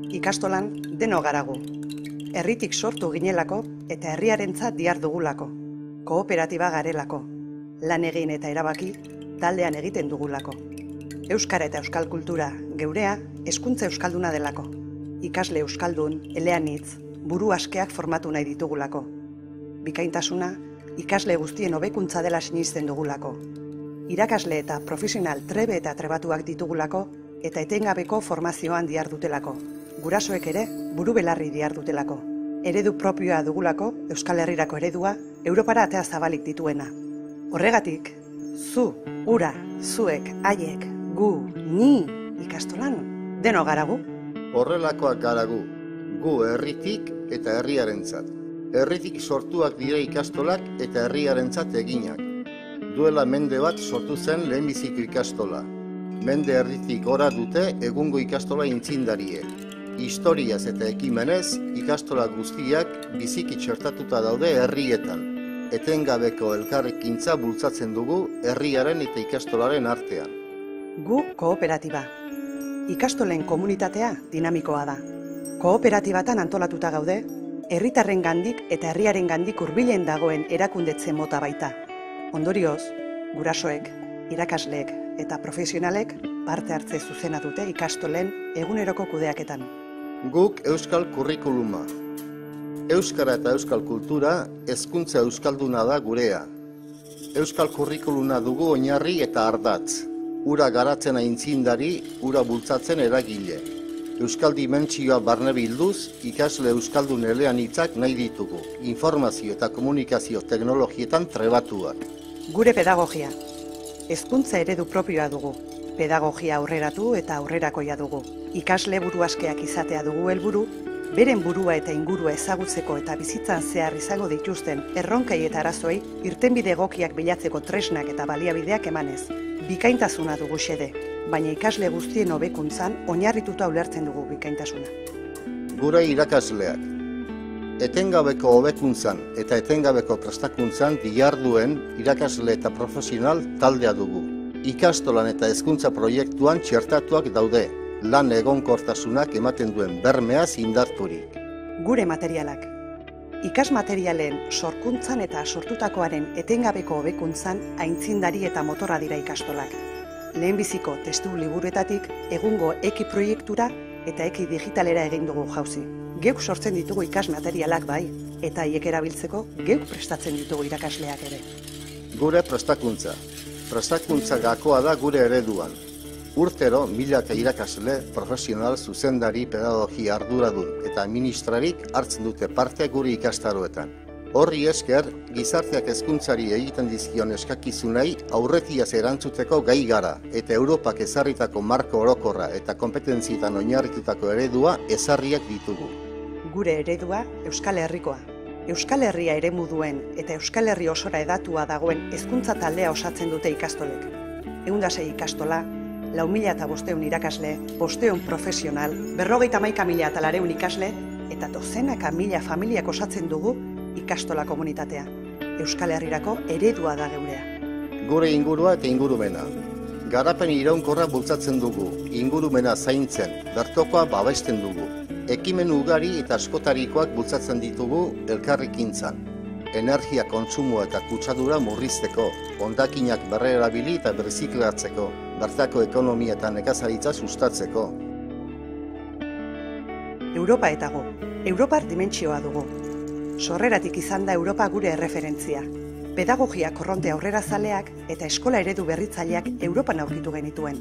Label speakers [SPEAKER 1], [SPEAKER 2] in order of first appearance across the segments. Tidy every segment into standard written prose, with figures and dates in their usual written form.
[SPEAKER 1] Ikastolan deno garagu. Herritik sortu ginelako eta herriarentzat dihardugulako. Kooperatiba garelako. Lan egin eta erabaki taldean egiten dugulako. Euskara eta euskal kultura geurea hezkuntza euskalduna delako. Ikasle euskaldun, eleanitz, buru askeak formatu nahi ditugulako. Bikaintasuna ikasle guztien hobekuntza dela sinisten dugulako. Irakasle eta profesional trebe eta trebatuak ditugulako eta etengabeko formazioan dihardutelako. Gurasoek ere buru belarri dihardutelako. Eredu propioa dugulako, Euskal Herrirako eredua, Europara atea zabalik dituena. Horregatik, zu, ura, zuek, haiek, gu, ni ikastolan, deno garagu.
[SPEAKER 2] Horrelakoak garagu, gu herritik eta herriarentzat. Herritik sortuak dire ikastolak eta herriarentzat eginak. Duela mende bat sortu zen lehenbiziko ikastola. Mende herritik gora dute egungo ikastola intzindariek. Historiaz eta ekimenez, ikastola guztiak biziki txertatuta daude herrietan. Etengabeko elkarrekintza bultzatzen dugu herriaren eta ikastolaren artean.
[SPEAKER 1] Gu kooperatiba. Ikastolen komunitatea dinamikoa da. Kooperatibatan antolatuta gaude, herritarrengandik eta herriarengandik hurbilen dagoen erakundetze mota baita. Ondorioz, gurasoek, irakasleek eta profesionalek parte hartze zuzena dute ikastolen eguneroko kudeaketan.
[SPEAKER 2] Guk euskal kurrikuluma. Euskara eta euskal kultura hezkuntza euskalduna da gurea. Euskal kurrikuluna dugu oinarri eta ardatz. Ura garatzen aintzindari, ura bultzatzen eragile. Euskal dimentsioa barne bilduz, ikasle euskaldun eleanitzak nahi ditugu. Informazio eta komunikazio teknologietan trebatuak.
[SPEAKER 1] Gure pedagogia. Hezkuntza eredu propioa dugu. Pedagogia aurreratu eta aurrerakoia dugu. Ikasle buru askeak izatea dugu helburu, beren burua eta ingurua ezagutzeko eta bizitzan zehar izango dituzten erronkei eta arazoei irtenbide egokiak bilatzeko tresnak eta baliabideak emanez. Bikaintasuna dugu xede, baina ikasle guztien hobekuntzan oinarrituta ulertzen dugu bikaintasuna.
[SPEAKER 2] Gure irakasleak. Etengabeko hobekuntzan eta etengabeko prestakuntzan diharduen irakasle eta profesional taldea dugu. Ikastolan eta hezkuntza proiektuan txertatuak daude, lan egonkortasunak ematen duen bermeaz indarturik.
[SPEAKER 1] Gure materialak. Ikasmaterialen sorkuntzan eta sortutakoaren etengabeko hobekuntzan aintzindari eta motorra dira ikastolak. Lehenbiziko testu liburuetatik egungo eki proiektura eta eki digitalera egin dugu jauzi. Geuk sortzen ditugu ikasmaterialak bai, eta haiek erabiltzeko geuk prestatzen ditugu irakasleak ere.
[SPEAKER 2] Gure prestakuntza. Prestakuntza gakoa da gure ereduan. Urtero, milaka irakasle, profesional, zuzendari, pedagogia arduradun eta administrarik hartzen dute parte gure ikastaroetan. Horri esker, gizarteak hezkuntzari egiten dizkion eskakizunei aurretiaz erantzuteko gai gara eta Europak ezarritako marko orokorra eta kompetentzietan oinarritutako eredua ezarriak ditugu.
[SPEAKER 1] Gure eredua Euskal Herrikoa. Euskal Herria eremu duen eta Euskal Herri osora edatua dagoen hezkuntza taldea osatzen dute ikastolek. 106 ikastola, 4.500 irakasle, 500 profesional, 51.000 eta 200 ikasle eta dozenaka mila familiak osatzen dugu ikastola komunitatea. Euskal Herrirako eredua da geurea.
[SPEAKER 2] Gure ingurua eta ingurumena. Garapen iraunkorra bultzatzen dugu, ingurumena zaintzen, bertokoa babesten dugu. Ekimen ugari eta askotarikoak bultzatzen ditugu elkarrekintzan. Energia kontsumoa eta kutsadura murrizteko, hondakinak berrerabili eta birziklatzeko, bertako ekonomia eta nekazaritza sustatzeko.
[SPEAKER 1] Europa eta gu. Europar dimentsioa dugu. Sorreratik izan da Europa gure erreferentzia. Pedagogia korronte aurrerazaleak eta eskola eredu berritzaileak Europan aurkitu genituen.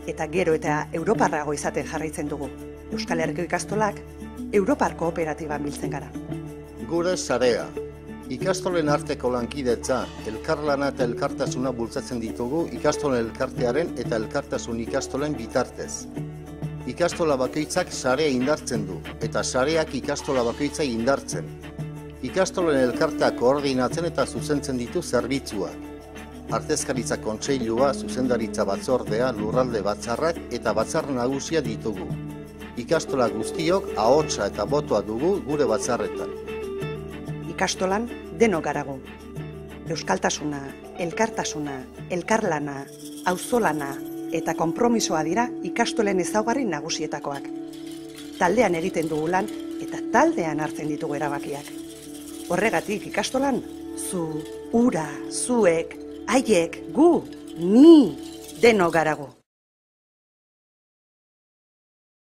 [SPEAKER 1] Eta gero eta Europarrago izaten jarraitzen dugu. Euskal Herriko ikastolak Europar kooperatiban biltzen gara.
[SPEAKER 2] Gure sarea. Ikastolen arteko lankidetza, elkarlana eta elkartasuna bultzatzen ditugu ikastolen elkartearen eta elkartasun ikastolen bitartez. Ikastola bakoitzak sarea indartzen du, eta sareak ikastola bakoitza indartzen. Ikastolen elkartea koordinatzen eta zuzentzen ditu zerbitzuak. Artezkaritza kontseilua, zuzendaritza batzordea, lurralde batzarrak eta batzar nagusia ditugu. Ikastola guztiok ahotsa eta botoa dugu gure batzarretan.
[SPEAKER 1] Ikastolan deno garagu. Euskaltasuna, elkartasuna, elkarlana, auzolana eta konpromisoa dira ikastolen ezaugarri nagusietakoak. taldean egiten dugu lan eta taldean hartzen ditugu erabakiak. Horregatik ikastolan, zu, hura, zuek, haiek, gu, ni, denok garagu.